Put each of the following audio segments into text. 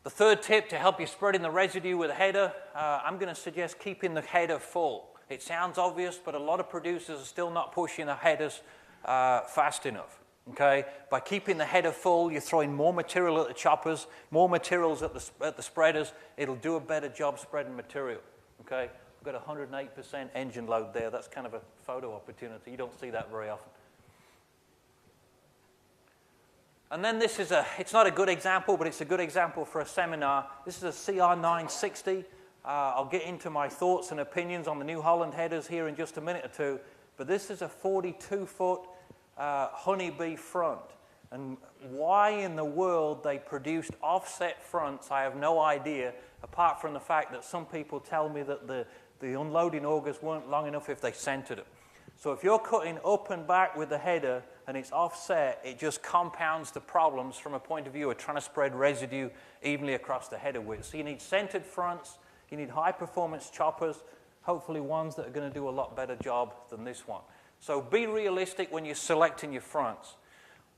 The third tip to help you spread in the residue with a header, I'm going to suggest keeping the header full. It sounds obvious, but a lot of producers are still not pushing the headers fast enough. Okay? By keeping the header full, you're throwing more material at the choppers, more materials at the spreaders. It'll do a better job spreading material. Okay? We've got 108% engine load there. That's kind of a photo opportunity. You don't see that very often. And then this is it's not a good example, but it's a good example for a seminar. This is a CR960. I'll get into my thoughts and opinions on the New Holland headers here in just a minute or two. But this is a 42-foot honeybee front. And why in the world they produced offset fronts, I have no idea, apart from the fact that some people tell me that the unloading augers weren't long enough if they centered them. So if you're cutting up and back with the header and it's offset, it just compounds the problems from a point of view of trying to spread residue evenly across the header width. So you need centered fronts, you need high-performance choppers, hopefully ones that are going to do a lot better job than this one. So be realistic when you're selecting your fronts.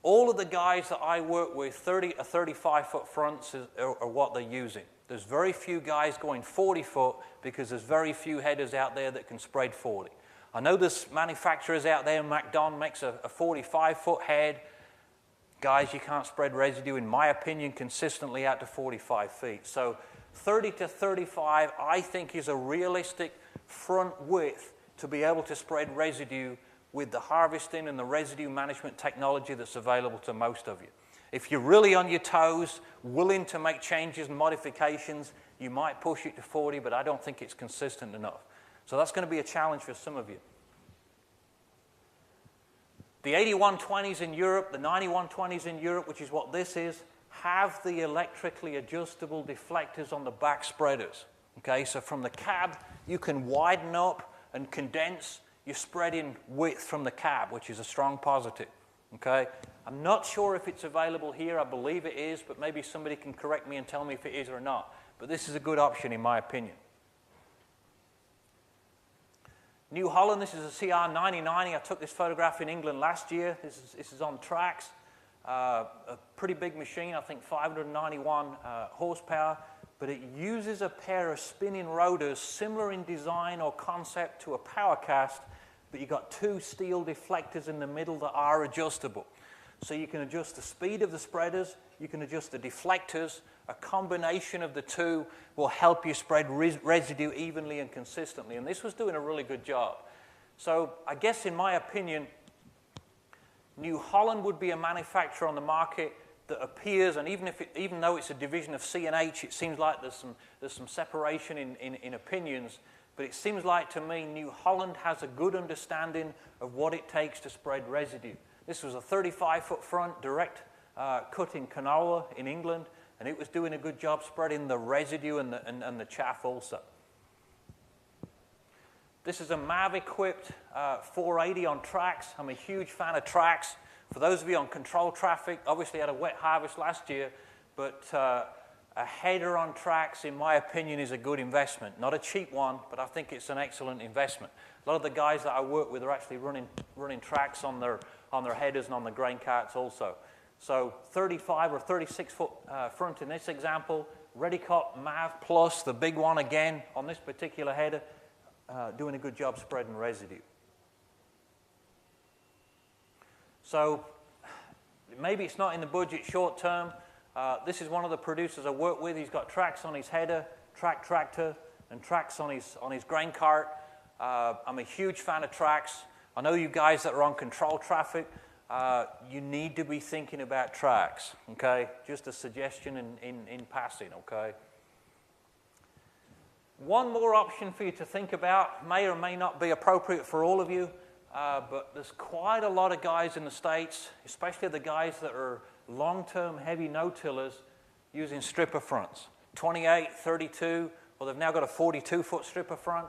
All of the guys that I work with, 30 or 35-foot fronts are what they're using. There's very few guys going 40-foot because there's very few headers out there that can spread 40. I know there's manufacturers out there, MacDon makes a 45-foot head. Guys, you can't spread residue, in my opinion, consistently out to 45 feet. So 30 to 35, I think, is a realistic front width to be able to spread residue with the harvesting and the residue management technology that's available to most of you. If you're really on your toes, willing to make changes and modifications, you might push it to 40, but I don't think it's consistent enough. So that's going to be a challenge for some of you. The 8120s in Europe, the 9120s in Europe, which is what this is, have the electrically adjustable deflectors on the back spreaders. Okay, so from the cab, you can widen up and condense your spreading width from the cab, which is a strong positive. Okay, I'm not sure if it's available here. I believe it is, but maybe somebody can correct me and tell me if it is or not. But this is a good option in my opinion. New Holland, this is a CR9090. I took this photograph in England last year. This is on tracks. A pretty big machine, I think 591 horsepower, but it uses a pair of spinning rotors similar in design or concept to a power cast, but you've got two steel deflectors in the middle that are adjustable. So you can adjust the speed of the spreaders, you can adjust the deflectors. A combination of the two will help you spread residue evenly and consistently, and this was doing a really good job. So I guess in my opinion, New Holland would be a manufacturer on the market that appears, and even though it's a division of C&H, it seems like there's some separation in opinions, but it seems like to me New Holland has a good understanding of what it takes to spread residue. This was a 35-foot front direct cut in canola in England, and it was doing a good job spreading the residue and the chaff also. This is a MAV-equipped 480 on tracks. I'm a huge fan of tracks. For those of you on control traffic, obviously had a wet harvest last year, but a header on tracks, in my opinion, is a good investment. Not a cheap one, but I think it's an excellent investment. A lot of the guys that I work with are actually running tracks on their headers and on the grain carts also. So 35 or 36-foot front in this example, Redicott MAV Plus, the big one again on this particular header, doing a good job spreading residue. So maybe it's not in the budget short term. This is one of the producers I work with. He's got tracks on his header, track tractor, and tracks on his grain cart. I'm a huge fan of tracks. I know you guys that are on control traffic, you need to be thinking about tracks, okay? Just a suggestion in passing, okay? One more option for you to think about, may or may not be appropriate for all of you, but there's quite a lot of guys in the States, especially the guys that are long-term heavy no-tillers, using stripper fronts. 28, 32, or they've now got a 42-foot stripper front.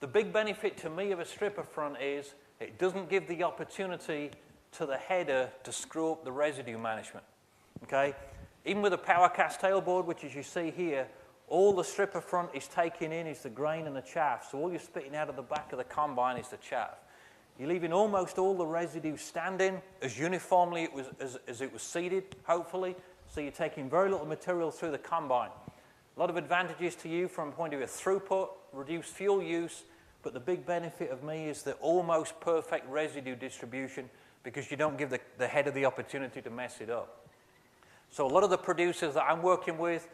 The big benefit to me of a stripper front is it doesn't give the opportunity to the header to screw up the residue management, okay? Even with a power cast tailboard, which as you see here, all the stripper front is taking in is the grain and the chaff, so all you're spitting out of the back of the combine is the chaff. You're leaving almost all the residue standing as uniformly as it was seeded, hopefully, so you're taking very little material through the combine. A lot of advantages to you from a point of view of throughput, reduced fuel use, but the big benefit of me is the almost perfect residue distribution because you don't give the header the opportunity to mess it up. So a lot of the producers that I'm working with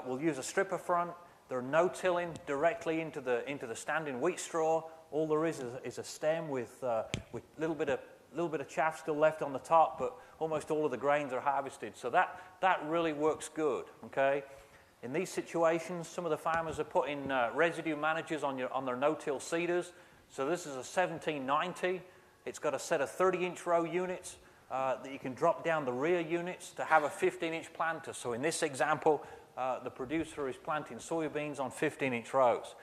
will use a stripper front. They're no-tilling directly into the standing wheat straw. All there is a stem with a little bit of chaff still left on the top, but almost all of the grains are harvested. So that really works good. Okay. In these situations, some of the farmers are putting residue managers on their no-till seeders. So this is a 1790. It's got a set of 30-inch row units that you can drop down the rear units to have a 15-inch planter. So in this example, the producer is planting soybeans on 15-inch rows.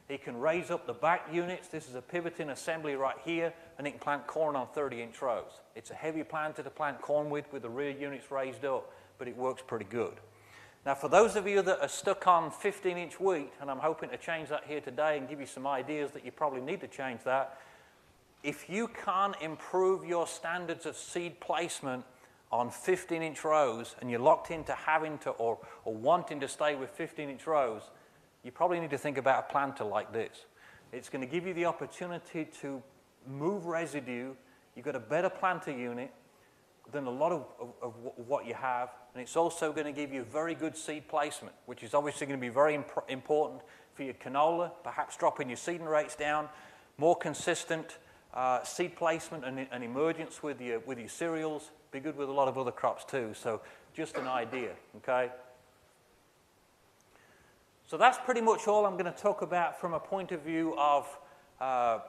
He can raise up the back units. This is a pivoting assembly right here, and he can plant corn on 30-inch rows. It's a heavy planter to plant corn with the rear units raised up, but it works pretty good. Now, for those of you that are stuck on 15-inch wheat, and I'm hoping to change that here today and give you some ideas that you probably need to change that, if you can't improve your standards of seed placement on 15-inch rows and you're locked into having to or wanting to stay with 15-inch rows, you probably need to think about a planter like this. It's going to give you the opportunity to move residue. You've got a better planter unit than a lot of what you have, and it's also going to give you very good seed placement, which is obviously going to be very important for your canola, perhaps dropping your seeding rates down, more consistent seed placement and emergence with your cereals, be good with a lot of other crops too. So just an idea, okay? So that's pretty much all I'm going to talk about from a point of view of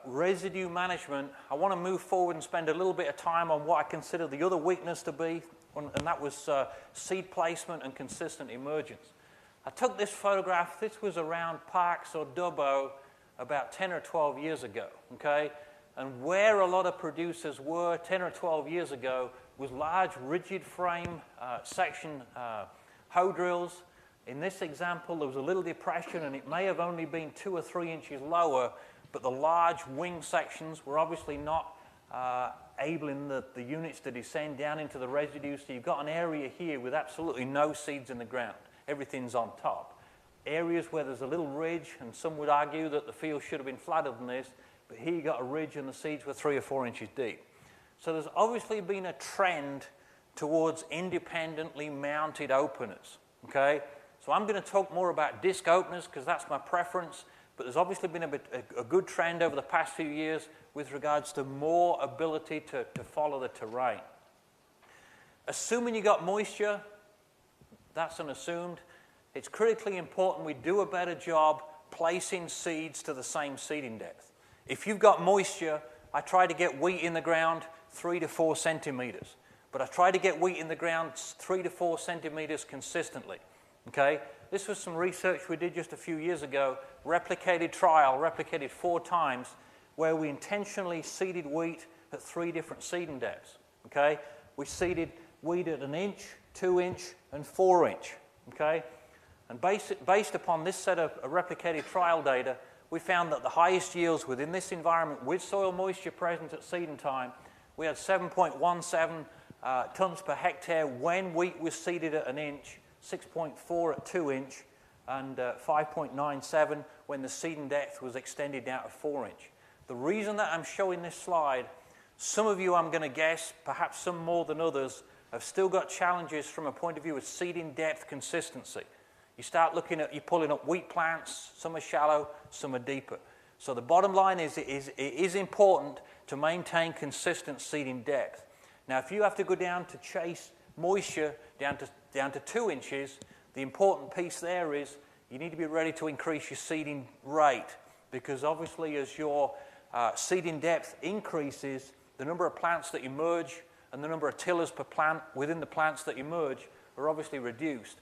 residue management. I want to move forward and spend a little bit of time on what I consider the other weakness to be, and that was seed placement and consistent emergence. I took this photograph. This was around Parks or Dubbo about 10 or 12 years ago, okay? And where a lot of producers were 10 or 12 years ago was large rigid frame section hoe drills. In this example, there was a little depression, and it may have only been 2 or 3 inches lower, but the large wing sections were obviously not enabling the units to descend down into the residue. So you've got an area here with absolutely no seeds in the ground. Everything's on top. Areas where there's a little ridge, and some would argue that the field should have been flatter than this, but here you got a ridge and the seeds were 3 or 4 inches deep. So there's obviously been a trend towards independently mounted openers, okay? So I'm going to talk more about disc openers because that's my preference, but there's obviously been a good trend over the past few years with regards to more ability to follow the terrain. Assuming you got moisture, that's unassumed. It's critically important we do a better job placing seeds to the same seeding depth. If you've got moisture, I try to get wheat in the ground 3 to 4 centimeters, but I try to get wheat in the ground 3 to 4 centimeters consistently. Okay, this was some research we did just a few years ago, replicated 4 times, where we intentionally seeded wheat at 3 different seeding depths. Okay, we seeded wheat at 1 inch, 2 inch, and 4 inch. Okay, and based upon this set of replicated trial data, we found that the highest yields within this environment with soil moisture present at seeding time, we had 7.17 tons per hectare when wheat was seeded at 1 inch, 6.4 at 2 inch, and 5.97 when the seeding depth was extended out to 4 inch. The reason that I'm showing this slide, some of you, I'm going to guess, perhaps some more than others, have still got challenges from a point of view of seeding depth consistency. You start looking at, you're pulling up wheat plants, some are shallow, some are deeper. So the bottom line is it is important to maintain consistent seeding depth. Now, if you have to go down to chase moisture down to 2 inches, the important piece there is you need to be ready to increase your seeding rate, because obviously as your seeding depth increases, the number of plants that emerge and the number of tillers per plant within the plants that emerge are obviously reduced.